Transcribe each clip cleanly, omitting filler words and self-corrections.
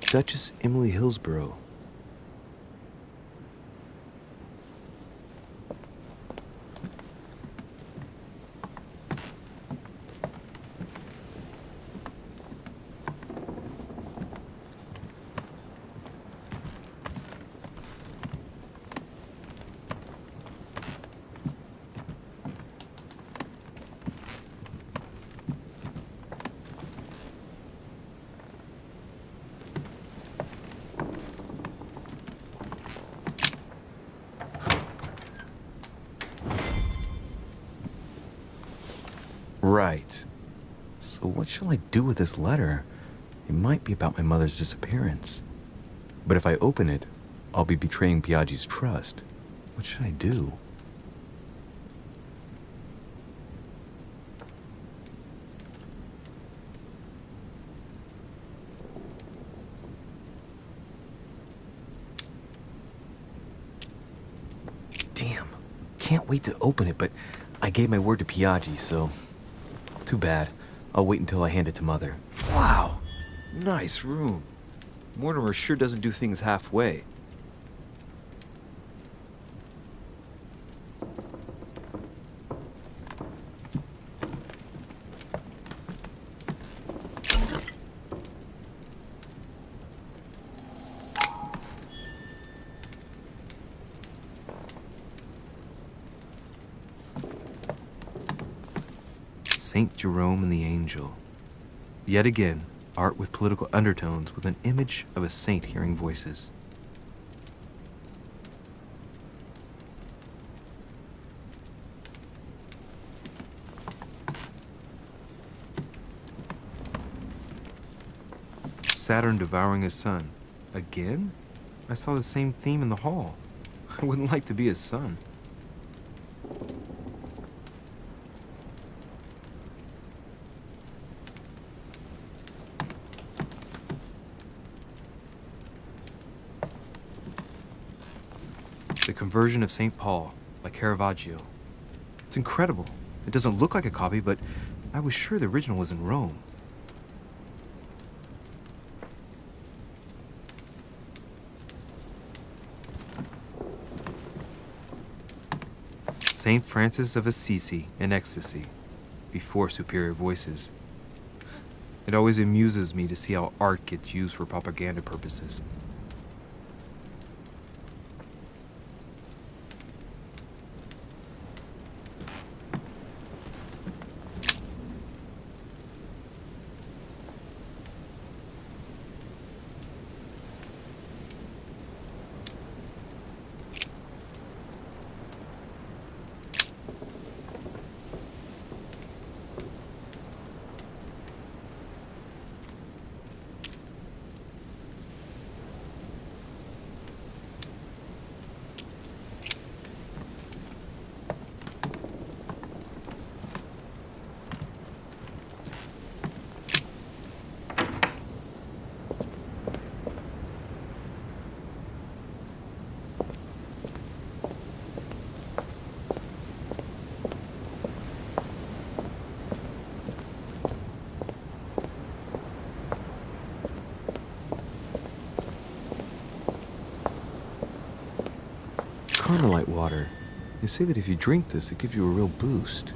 Duchess Emily Hillsborough. Right. So what shall I do with this letter? It might be about my mother's disappearance. But if I open it, I'll be betraying Piaggi's trust. What should I do? Damn. Can't wait to open it, but I gave my word to Piaggi, so... Too bad. I'll wait until I hand it to Mother. Wow! Nice room. Mortimer sure doesn't do things halfway. Saint Jerome and the Angel. Yet again, art with political undertones with an image of a saint hearing voices. Saturn devouring his son. Again? I saw the same theme in the hall. I wouldn't like to be his son. The Conversion of St. Paul by Caravaggio. It's incredible. It doesn't look like a copy, but I was sure the original was in Rome. St. Francis of Assisi in ecstasy, before superior voices. It always amuses me to see how art gets used for propaganda purposes. Carmelite water. They say that if you drink this, it gives you a real boost.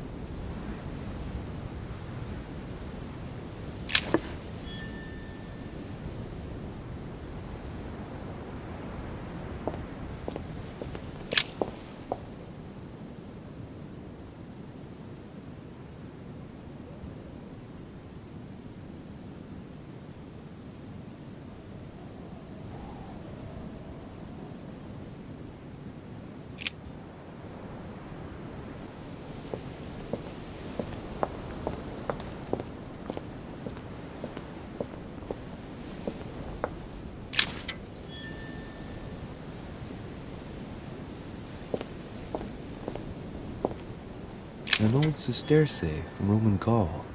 An old sesterce from Roman Gaul.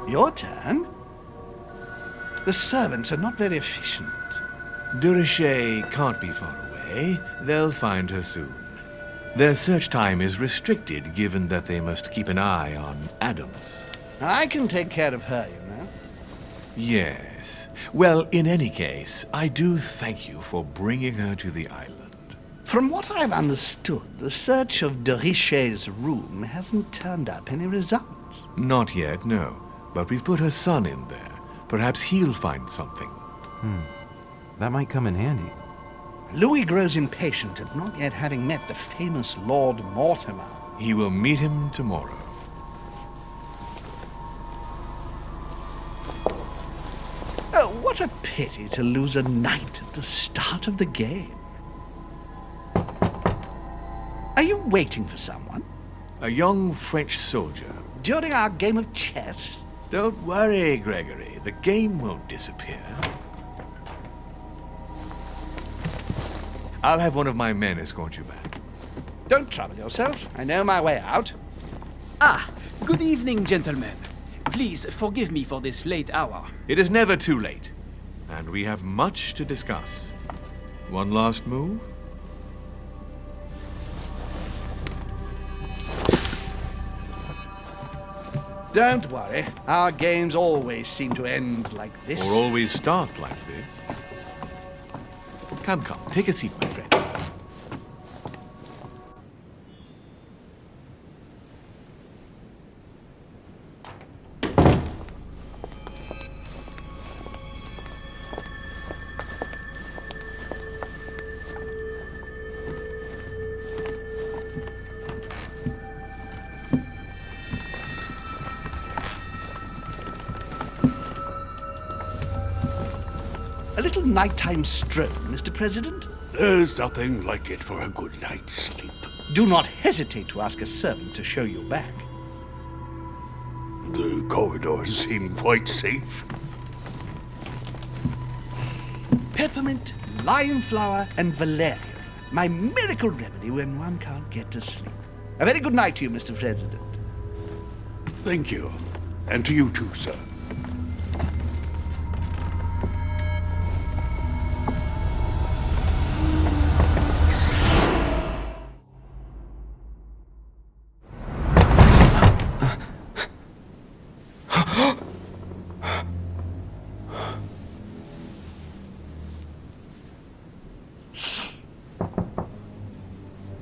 Your turn? The servants are not very efficient. Durocher can't be far away. They'll find her soon. Their search time is restricted, given that they must keep an eye on Adams. I can take care of her, you know. Yes. Well, in any case, I do thank you for bringing her to the island. From what I've understood, the search of de Richet's room hasn't turned up any results. Not yet, no. But we've put her son in there. Perhaps he'll find something. That might come in handy. Louis grows impatient at not yet having met the famous Lord Mortimer. He will meet him tomorrow. Oh, what a pity to lose a knight at the start of the game. Are you waiting for someone? A young French soldier. During our game of chess? Don't worry, Gregory. The game won't disappear. I'll have one of my men escort you back. Don't trouble yourself. I know my way out. Ah, good evening, gentlemen. Please forgive me for this late hour. It is never too late, and we have much to discuss. One last move? Don't worry. Our games always seem to end like this. Or always start like this? Come, take a seat, my friend. A little nighttime stroll, Mr. President? There's nothing like it for a good night's sleep. Do not hesitate to ask a servant to show you back. The corridors seem quite safe. Peppermint, lime flower, and valerian. My miracle remedy when one can't get to sleep. A very good night to you, Mr. President. Thank you. And to you too, sir.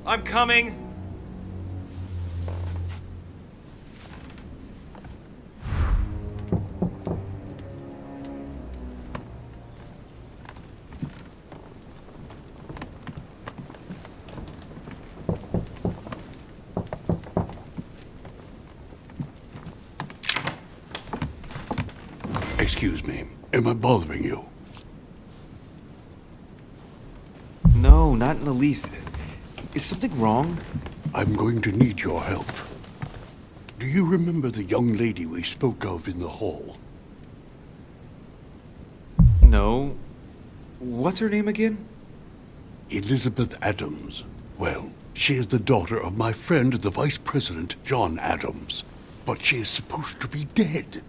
I'm coming. Excuse me. Am I bothering you? No, not in the least. Is something wrong? I'm going to need your help. Do you remember the young lady we spoke of in the hall? No. What's her name again? Elizabeth Adams. Well, she is the daughter of my friend, the Vice President, John Adams. But she is supposed to be dead.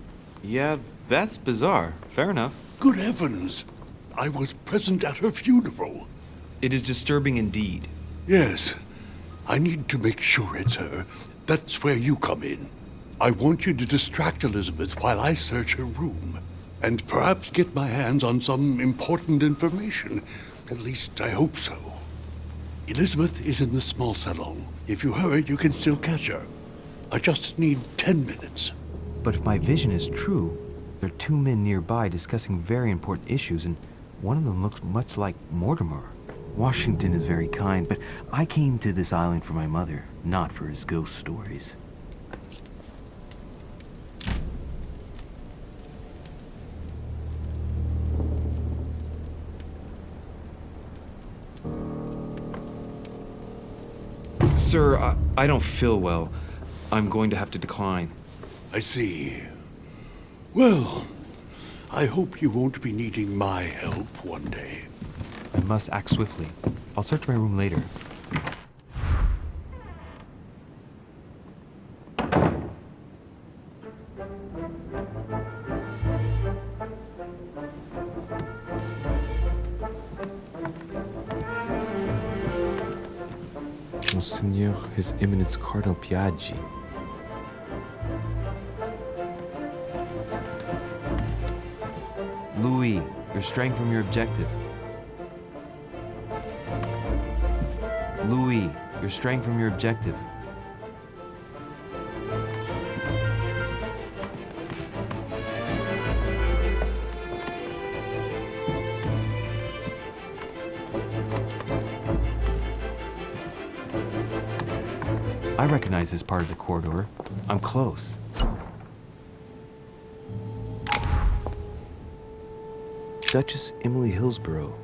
Yeah, that's bizarre. Fair enough. Good heavens! I was present at her funeral. It is disturbing indeed. Yes. I need to make sure it's her. That's where you come in. I want you to distract Elizabeth while I search her room. And perhaps get my hands on some important information. At least, I hope so. Elizabeth is in the small salon. If you hurry, you can still catch her. I just need 10 minutes. But if my vision is true, there are two men nearby discussing very important issues, and one of them looks much like Mortimer. Washington is very kind, but I came to this island for my mother, not for his ghost stories. Sir, I don't feel well. I'm going to have to decline. I see. Well, I hope you won't be needing my help one day. I must act swiftly. I'll search my room later. Monseigneur, His Eminence Cardinal Piaggi. Louis, you're straying from your objective. Louis, you're straying from your objective. I recognize this part of the corridor. I'm close. Duchess Emily Hillsborough.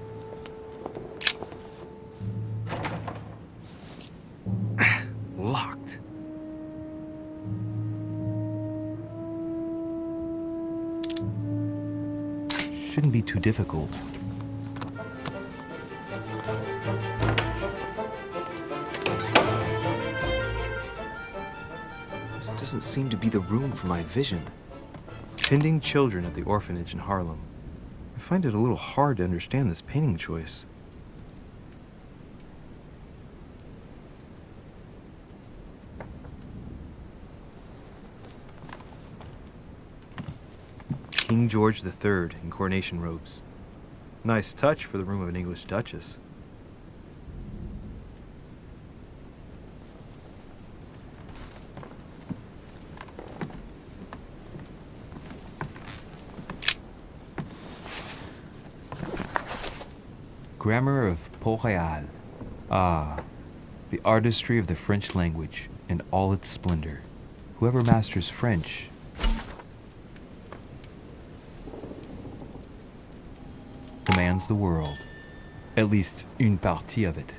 Locked. Shouldn't be too difficult. This doesn't seem to be the room for my vision. Tending children at the orphanage in Harlem. I find it a little hard to understand this painting choice. King George III in coronation robes. Nice touch for the room of an English duchess. Grammar of Port-Royal. Ah, the artistry of the French language in all its splendor. Whoever masters French commands the world. At least une partie of it.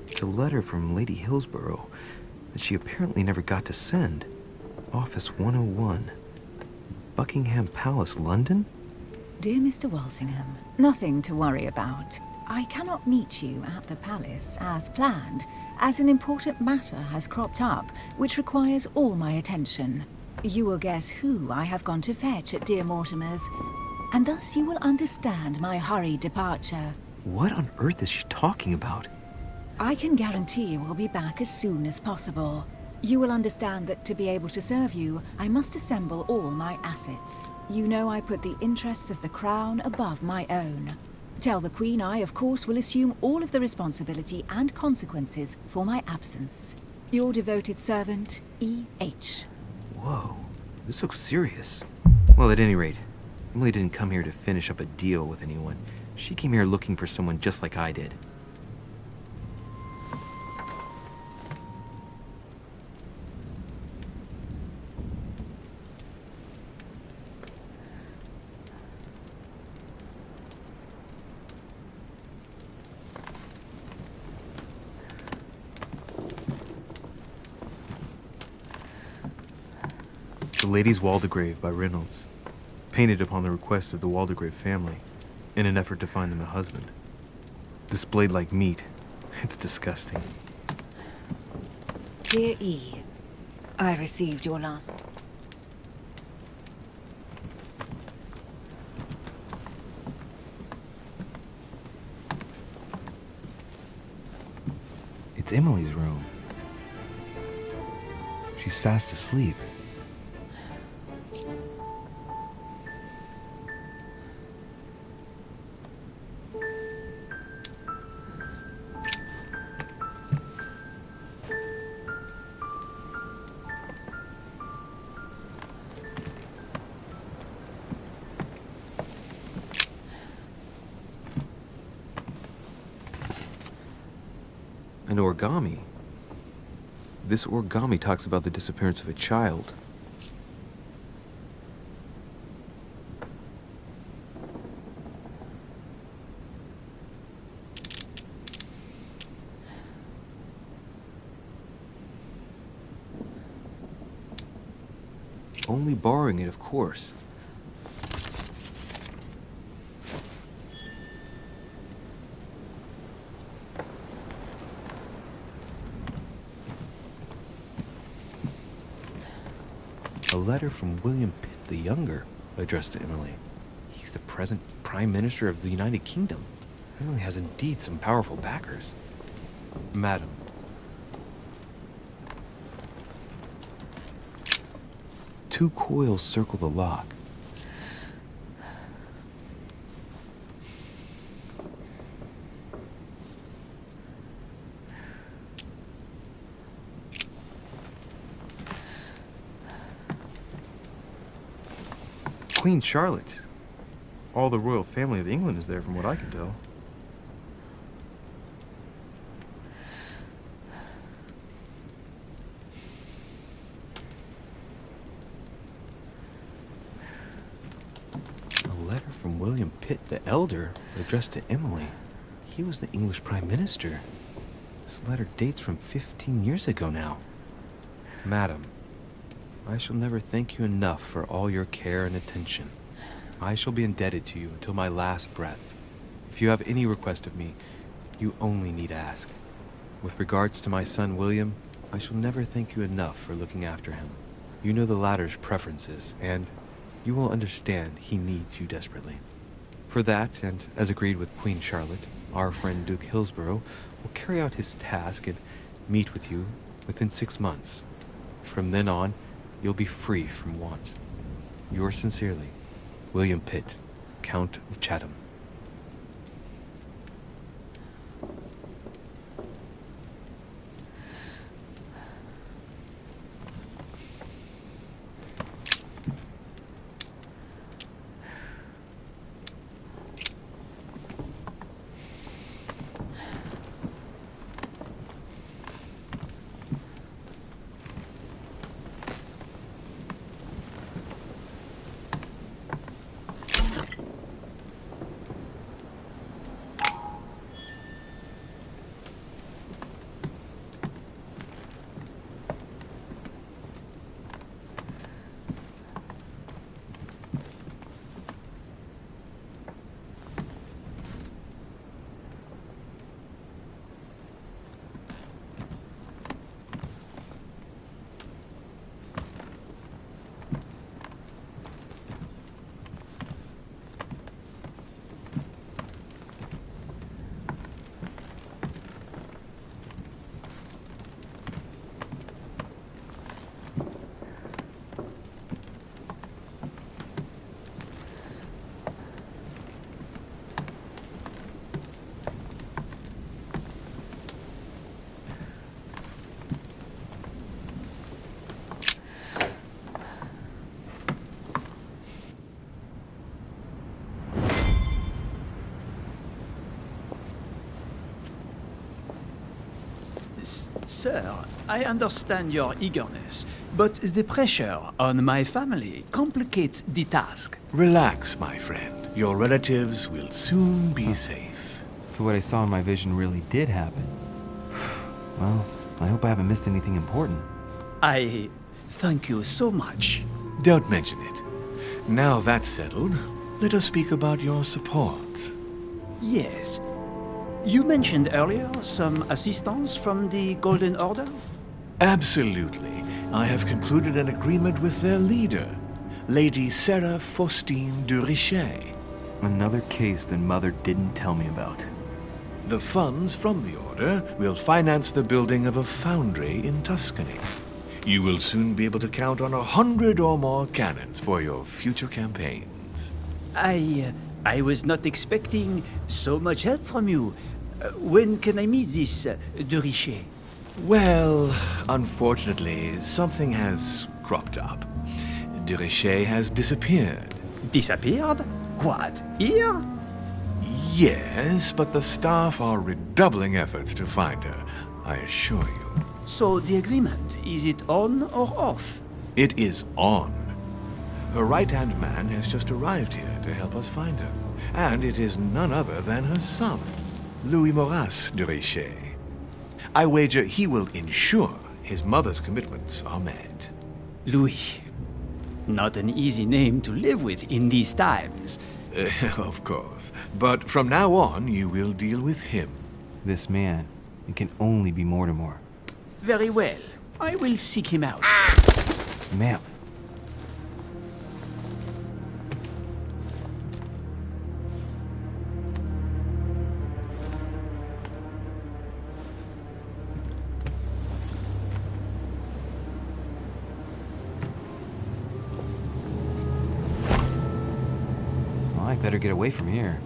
It's a letter from Lady Hillsborough that she apparently never got to send. Office 101. Buckingham Palace, London? Dear Mr. Walsingham, nothing to worry about. I cannot meet you at the palace as planned, as an important matter has cropped up, which requires all my attention. You will guess who I have gone to fetch at dear Mortimer's, and thus you will understand my hurried departure. What on earth is she talking about? I can guarantee you will be back as soon as possible. You will understand that to be able to serve you, I must assemble all my assets. You know I put the interests of the crown above my own. Tell the Queen I, of course, will assume all of the responsibility and consequences for my absence. Your devoted servant, E.H. Whoa, this looks serious. Well, at any rate, Emily didn't come here to finish up a deal with anyone. She came here looking for someone just like I did. The Lady's Waldegrave by Reynolds, painted upon the request of the Waldegrave family, in an effort to find them a husband. Displayed like meat. It's disgusting. Dear E, I received your last... It's Emily's room. She's fast asleep. An origami. This origami talks about the disappearance of a child. Only borrowing it, of course. A letter from William Pitt the Younger, addressed to Emily. He's the present Prime Minister of the United Kingdom. Emily has indeed some powerful backers. Madam. Two coils circle the lock. Queen Charlotte. All the royal family of England is there from what I can tell. A letter from William Pitt the Elder, addressed to Emily. He was the English Prime Minister. This letter dates from 15 years ago now. Madam, I shall never thank you enough for all your care and attention. I shall be indebted to you until my last breath. If you have any request of me, you only need ask. With regards to my son William, I shall never thank you enough for looking after him. You know the latter's preferences, and you will understand he needs you desperately. For that, and as agreed with Queen Charlotte, our friend Duke Hillsborough will carry out his task and meet with you within 6 months. From then on, you'll be free from want. Yours sincerely, William Pitt, Count of Chatham. Sir, I understand your eagerness, but the pressure on my family complicates the task. Relax, my friend. Your relatives will soon be safe. So what I saw in my vision really did happen. Well, I hope I haven't missed anything important. I thank you so much. Don't mention it. Now that's settled, let us speak about your support. Yes. You mentioned earlier some assistance from the Golden Order? Absolutely. I have concluded an agreement with their leader, Lady Sarah Faustine de Richet. Another case that Mother didn't tell me about. The funds from the order will finance the building of a foundry in Tuscany. You will soon be able to count on 100 or more cannons for your future campaigns. I was not expecting so much help from you. When can I meet this de Richet? Well, unfortunately, something has cropped up. De Richet has disappeared. Disappeared? What, here? Yes, but the staff are redoubling efforts to find her, I assure you. So the agreement, is it on or off? It is on. Her right-hand man has just arrived here to help us find her. And it is none other than her son, Louis Maurice de Richet. I wager he will ensure his mother's commitments are met. Louis. Not an easy name to live with in these times. Of course. But from now on, you will deal with him. This man, it can only be Mortimer. Very well. I will seek him out. Ma'am, I'd better get away from here.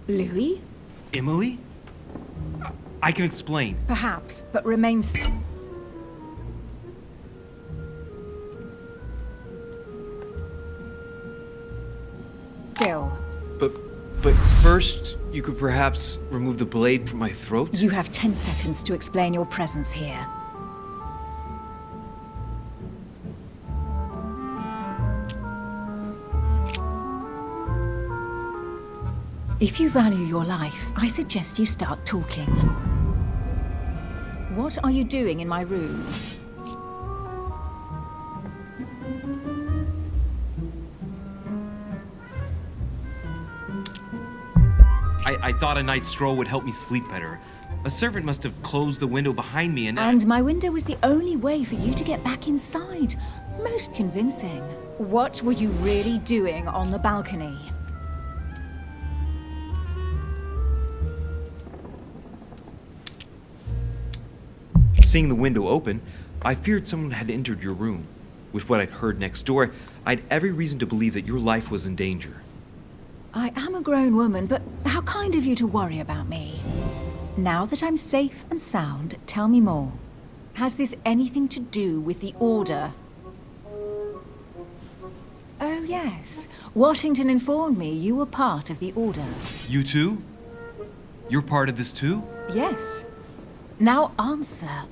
Louis? Emily? I can explain. Perhaps, but remain still. But first, you could perhaps remove the blade from my throat? You have 10 seconds to explain your presence here. If you value your life, I suggest you start talking. What are you doing in my room? I thought a night's stroll would help me sleep better. A servant must have closed the window behind me and... And my window was the only way for you to get back inside. Most convincing. What were you really doing on the balcony? Seeing the window open, I feared someone had entered your room. With what I'd heard next door, I'd every reason to believe that your life was in danger. I am a grown woman, but how kind of you to worry about me. Now that I'm safe and sound, tell me more. Has this anything to do with the Order? Oh, yes. Washington informed me you were part of the Order. You too? You're part of this too? Yes. Now answer.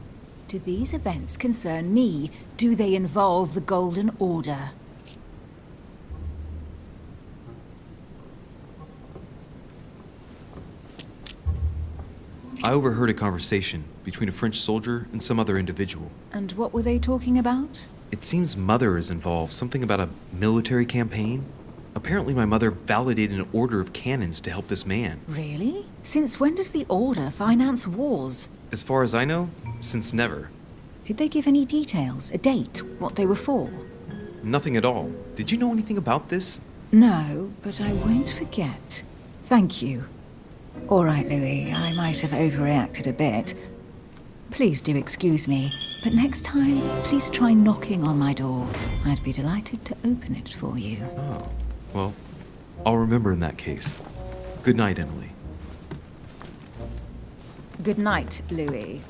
Do these events concern me? Do they involve the Golden Order? I overheard a conversation between a French soldier and some other individual. And what were they talking about? It seems Mother is involved, something about a military campaign. Apparently my mother validated an order of cannons to help this man. Really? Since when does the Order finance wars? As far as I know, since never. Did they give any details, a date, what they were for? Nothing at all. Did you know anything about this? No, but I won't forget. Thank you. All right, Louis, I might have overreacted a bit. Please do excuse me, but next time, please try knocking on my door. I'd be delighted to open it for you. Oh, well, I'll remember in that case. Good night, Emily. Good night, Louis.